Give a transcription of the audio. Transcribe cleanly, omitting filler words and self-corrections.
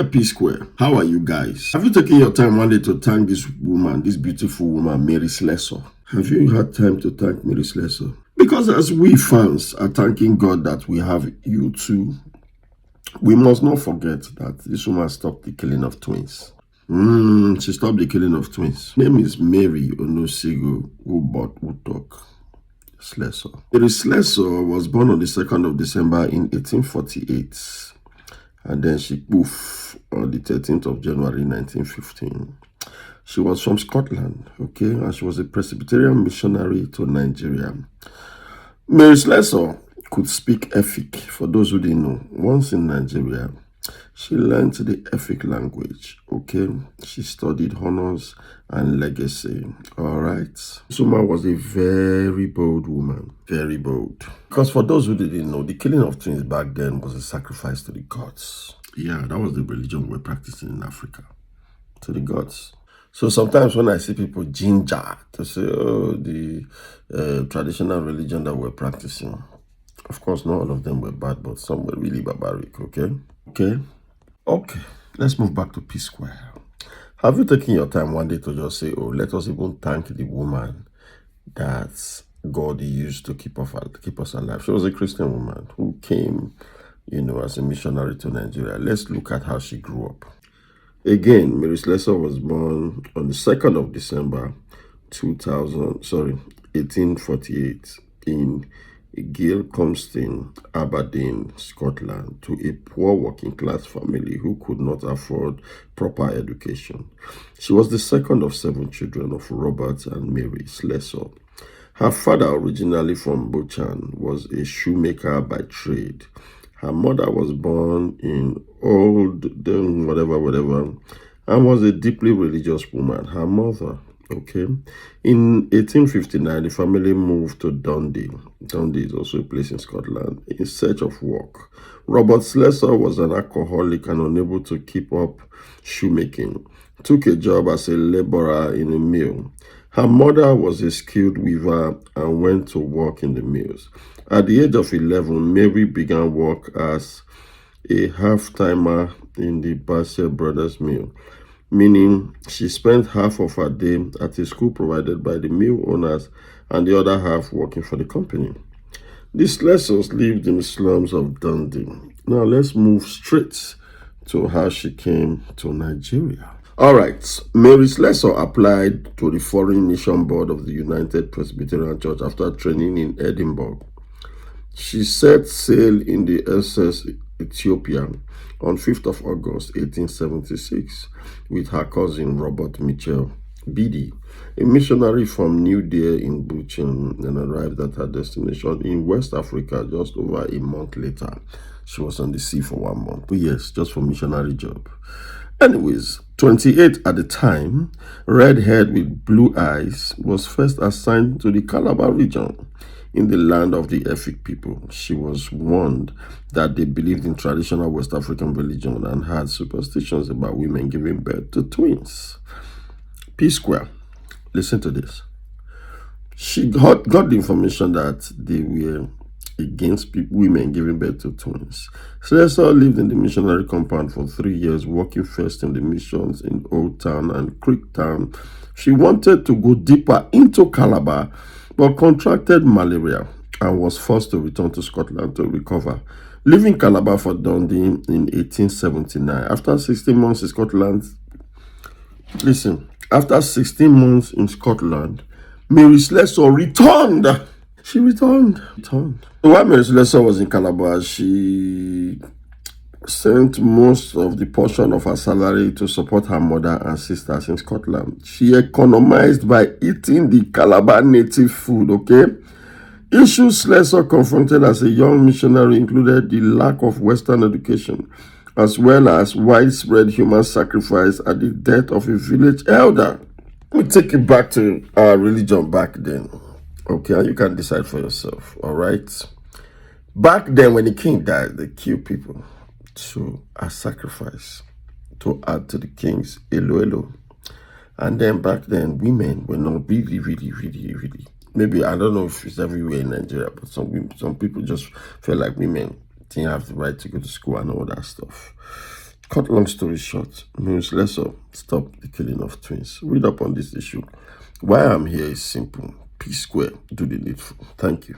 Psquare, how are you guys? Have you taken your time one day to thank this woman, this beautiful woman, Mary Slessor? Have you had time to thank Mary Slessor? Because as we fans are thanking God that we have you too, we must not forget that this woman stopped the killing of twins. She stopped the killing of twins. Her name is Mary Onosigo Utok Slessor. Mary Slessor was born on the 2nd of December in 1848. And then she poof on the 13th of January 1915. She was from Scotland, okay, and she was a Presbyterian missionary to Nigeria. Mary Slessor could speak Efik, for those who didn't know. Once in Nigeria, she learned the Efik language, okay? She studied honors and legacy, all right? This woman was a very bold woman, very bold. Because for those who didn't know, the killing of twins back then was a sacrifice to the gods. Yeah, that was the religion we were practicing in Africa, to the gods. So sometimes when I see people ginger to say, oh, the traditional religion that we're practicing, of course, not all of them were bad, but some were really barbaric, okay? Okay, let's move back to Psquare. Have you taken your time one day to just say, oh, let us even thank the woman that God used to keep us alive? She was a Christian woman who came, as a missionary to Nigeria. Let's look at how she grew up. Again, Mary Slessor was born on the 2nd of December 1848 in Gilcomston, Aberdeen, Scotland, to a poor working-class family who could not afford proper education. She was the second of 7 children of Robert and Mary Slessor. Her father, originally from Bochan, was a shoemaker by trade. Her mother was born in whatever, and was a deeply religious woman. Her mother, okay. In 1859, the family moved to Dundee. Dundee is also a place in Scotland, in search of work. Robert Slessor was an alcoholic and unable to keep up shoemaking. Took a job as a laborer in a mill. Her mother was a skilled weaver and went to work in the mills. At the age of 11, Mary began work as a half-timer in the Bassett Brothers mill, meaning she spent half of her day at a school provided by the mill owners and the other half working for the company. The Slessors lived in the slums of Dundee. Now let's move straight to how she came to Nigeria. All right, Mary Slessor applied to the Foreign Mission Board of the United Presbyterian Church after training in Edinburgh. She set sail in the SS Ethiopia on 5th of August 1876 with her cousin Robert Mitchell Bidi, a missionary from New Deer in Buchan, and arrived at her destination in West Africa just over a month later. She was on the sea for 1 month. But yes, just for missionary job. Anyways, 28 at the time, red-haired with blue eyes, was first assigned to the Calabar region in the land of the Efik people. She was warned that they believed in traditional West African religion and had superstitions about women giving birth to twins. Psquare, listen to this. She got the information that they were against women giving birth to twins. Slessor lived in the missionary compound for 3 years, working first in the missions in Old Town and Creek Town. She wanted to go deeper into Calabar, but contracted malaria and was forced to return to Scotland to recover, leaving Calabar for Dundee in 1879. After 16 months in Scotland, Mary Slessor returned. She returned. While Mary Slessor was in Calabar, she sent most of the portion of her salary to support her mother and sisters in Scotland. She economized by eating the Calabar native food, okay? Issues Slessor confronted as a young missionary included the lack of Western education, as well as widespread human sacrifice at the death of a village elder. Let me take you back to our religion back then, okay? And you can decide for yourself, all right? Back then, when the king died, they killed people to a sacrifice to add to the king's elo. And then back then, women were not really, maybe, I don't know if it's everywhere in Nigeria, but some people just felt like women didn't have the right to go to school and all that stuff. Cut long story short, Mary Slessor stop the killing of twins. Read up on this issue. Why I'm here is simple. Psquare, do the needful. Thank you.